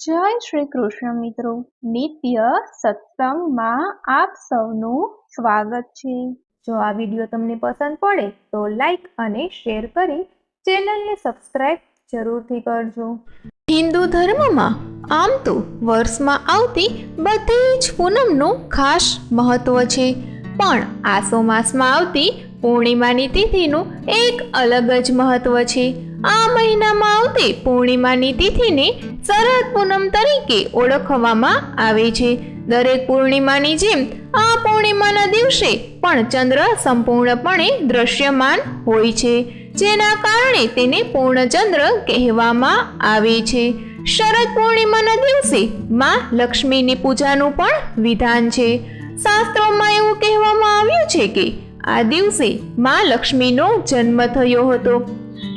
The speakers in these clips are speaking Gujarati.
જય શ્રી કૃષ્ણ મિત્રો, નિત્ય સત્સંગમાં આપ સૌનું સ્વાગત છે। જો આ વિડીયો તમને પસંદ પડે તો લાઈક અને શેર કરી ચેનલને સબસ્ક્રાઇબ જરૂરથી કરજો। હિન્દુ ધર્મમાં આમ તો વર્ષમાં આવતી બધી જ પૂનમનું ખાસ મહત્વ છે, પણ આસો માસમાં આવતી પૂર્ણિમાની તિથિનું એક અલગ જ મહત્વ છે। આ મહિનામાં આવતી પૂર્ણિમાની તિથિને શરદ પૂનમ તરીકે ઓળખવામાં આવે છે। દરેક પૂર્ણિમાની જેમ આ પૂર્ણિમાના દિવસે પણ ચંદ્ર સંપૂર્ણપણે દ્રશ્યમાન હોય છે, જેના કારણે તેને પૂર્ણચંદ્ર કહેવામાં આવે છે। શરદ પૂર્ણિમાના દિવસે માં લક્ષ્મીની પૂજાનું પણ વિધાન છે। શાસ્ત્રોમાં એવું કહેવામાં આવ્યું છે કે આ દિવસે માં લક્ષ્મીનો જન્મ થયો હતો।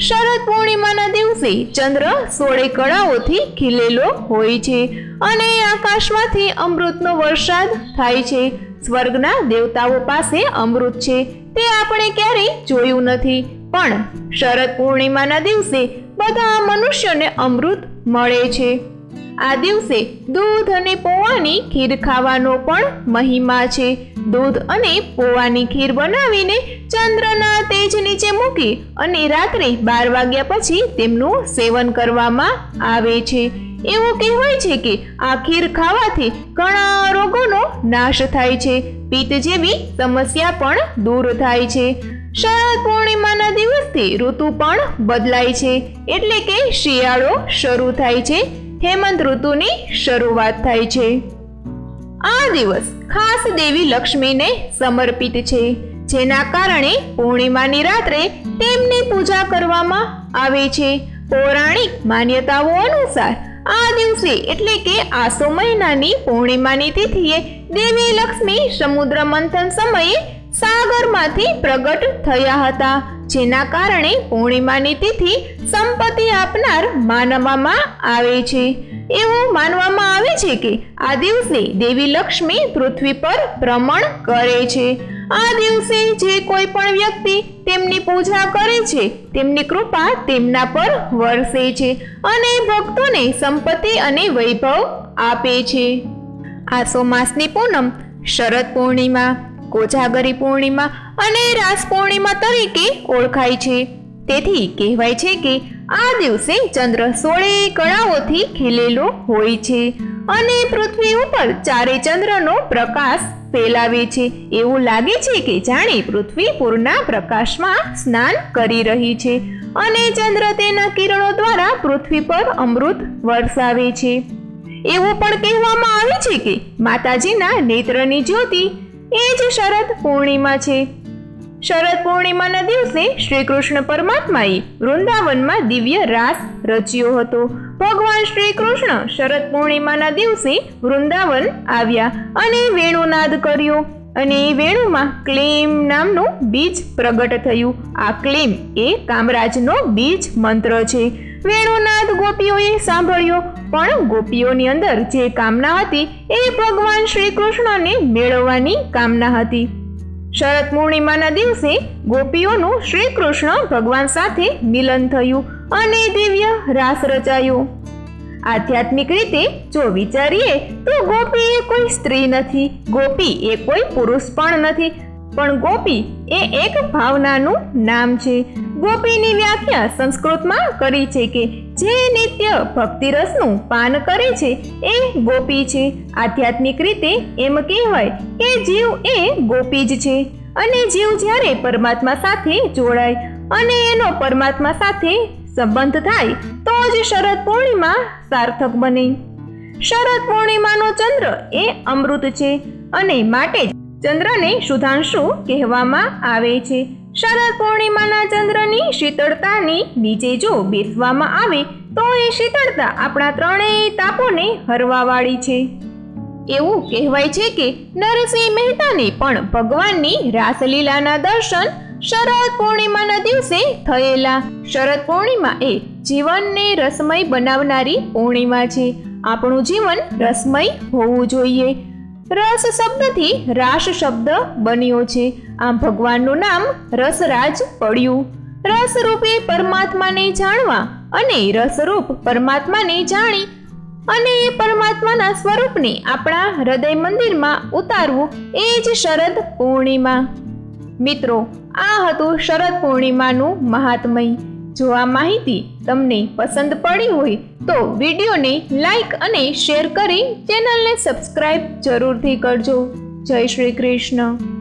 શરદ પૂર્ણિમાના દિવસે ચંદ્ર 16 કળાઓથી ખીલેલો હોય છે અને આકાશમાંથી અમૃતનો વરસાદ થાય છે। સ્વર્ગના દેવતાઓ પાસે અમૃત છે, તે આપણે ક્યારેય જોયું નથી, પણ શરદ પૂર્ણિમાના દિવસે બધા મનુષ્યોને અમૃત મળે છે। આ દિવસે દૂધ અને પૌવાની ખીર ખાવાનો પણ મહિમા છે। દૂધ અને પૌવાની ખીર બનાવીને ચંદ્રના તેજ નીચે મૂકી અને રાત્રે 12 વાગ્યા પછી તેમનું સેવન કરવામાં આવે છે। એવું કહેવાય છે કે આ ખીર ખાવાથી ઘણા રોગોનો નાશ થાય છે, પિત્ત જેવી સમસ્યા પણ દૂર થાય છે। શરદ પૂર્ણિમાના દિવસથી ઋતુ પણ બદલાય છે, એટલે કે શિયાળો શરૂ થાય છે, હેમંત ઋતુની શરૂઆત થાય છે। આ દિવસ ખાસ દેવી લક્ષ્મીને સમર્પિત છે, જેના કારણે પૂર્ણિમાની રાત્રે તેમની પૂજા કરવામાં આવે છે। પૌરાણિક માન્યતાઓ અનુસાર આ દિવસે એટલે કે આસો મહિનાની પૂર્ણિમાની તિથિએ દેવી લક્ષ્મી સમુદ્ર મંથન સમયે સાગરમાંથી પ્રગટ થયા હતા, જેના કારણે પૂર્ણિમાની તિથિ સંપત્તિ આપનાર માનવામાં આવે છે। એવું માનવામાં આવે છે કે આ દિવસે દેવી લક્ષ્મી પૃથ્વી પર ભ્રમણ કરે છે। આ દિવસે જે કોઈ પણ વ્યક્તિ તેમની પૂજા કરે છે, તેમની કૃપા તેમના પર વરસે છે અને ભક્તોને સંપત્તિ અને વૈભવ આપે છે। આસો માસની પૂનમ શરદ પૂર્ણિમા, કોજાગરી પૂર્ણિમા અને રાસ પૂર્ણિમા તરીકે ઓળખાય છે। તેથી કહેવાય છે કે આ દિવસે ચંદ્ર 16 કળાઓથી ખીલેલો હોય છે અને પૃથ્વી ઉપર ચારે ચંદ્રનો પ્રકાશ ફેલાવે છે। એવું લાગે છે કે જાણે પૃથ્વી પૂરના પ્રકાશમાં સ્નાન કરી રહી છે અને ચંદ્ર તેના કિરણો દ્વારા પૃથ્વી પર અમૃત વરસાવે છે। એવું પણ કહેવામાં આવે છે કે માતાજીના નેત્રની જ્યોતિ એ જ શરદ પૂર્ણિમા છે। શરદ પૂર્ણિમાના દિવસે શ્રી કૃષ્ણ પરમાત્માએ વૃંદાવનમાં દિવ્ય રાસ રચ્યો હતો। ભગવાન શ્રી કૃષ્ણ શરદ પૂર્ણિમાના દિવસે વૃંદાવન આવ્યા અને વેણુનાદ કર્યો અને વેણુમાં ક્લીમ નામનું બીજ પ્રગટ થયું। આ ક્લીમ એ કામરાજનો બીજ મંત્ર છે। વેણુનાદ ગોપીઓએ સાંભળ્યો, પણ ગોપીઓની અંદર જે કામના હતી એ ભગવાન શ્રી કૃષ્ણને મેળવવાની કામના હતી। શરદ પૂર્ણિમાના દિવસે ગોપીઓનું શ્રી કૃષ્ણ ભગવાન સાથે મિલન થયું અને દિવ્ય રાસ રચાયો। આધ્યાત્મિક રીતે જો વિચારીએ તો ગોપી એ કોઈ સ્ત્રી નથી, ગોપી એ કોઈ પુરુષ પણ નથી, પણ ગોપી એ એક ભાવનાનું નામ છે। ગોપીની વ્યાખ્યા સંસ્કૃતમાં કરી છે કે જે નિત્ય ભક્તિ રસનું પાન કરે છે એ ગોપી છે। આધ્યાત્મિક રીતે એમ કહેવાય કે જીવ એ ગોપી જ છે અને જીવ જ્યારે પરમાત્મા સાથે જોડાય અને એનો પરમાત્મા સાથે સંબંધ થાય તો જ શરદ પૂર્ણિમા સાર્થક બને। શરદ પૂર્ણિમાનો ચંદ્ર એ અમૃત છે અને માટે જ ચંદ્રને શુદ્ધાંશુ કહેવામાં આવે છે। શરદ પૂર્ણિમાના ચંદ્રની શીતળતાની નીચે જો બેસવામાં આવે તો એ શીતળતા આપણા ત્રણેય તાપોને હરવાવાળી છે। એવું કહેવાય છે કે નરસિંહ મહેતાને પણ ભગવાનની રાસલીલાના દર્શન શરદ પૂર્ણિમાના દિવસે થયેલા। શરદ પૂર્ણિમા એ જીવનને રસમય બનાવનારી પૂર્ણિમા છે। આપણું જીવન રસમય હોવું જોઈએ। રસ શબ્દથી રાસ શબ્દ બન્યો છે, આમ ભગવાનનું નામ રસરાજ પડ્યું। રસરૂપે પરમાત્માને જાણવા અને રસરૂપ પરમાત્માને જાણી અને એ પરમાત્માના સ્વરૂપને આપણા હૃદય મંદિરમાં ઉતારવું એ જ શરદ પૂર્ણિમા. મિત્રો, આ હતું શરદ પૂર્ણિમાનું મહાત્મય. જો આ માહિતી તમને પસંદ પડી હોય તો વિડીયોને લાઈક અને શેર કરી ચેનલને સબસ્ક્રાઇબ જરૂરથી કરજો. જય શ્રી કૃષ્ણ.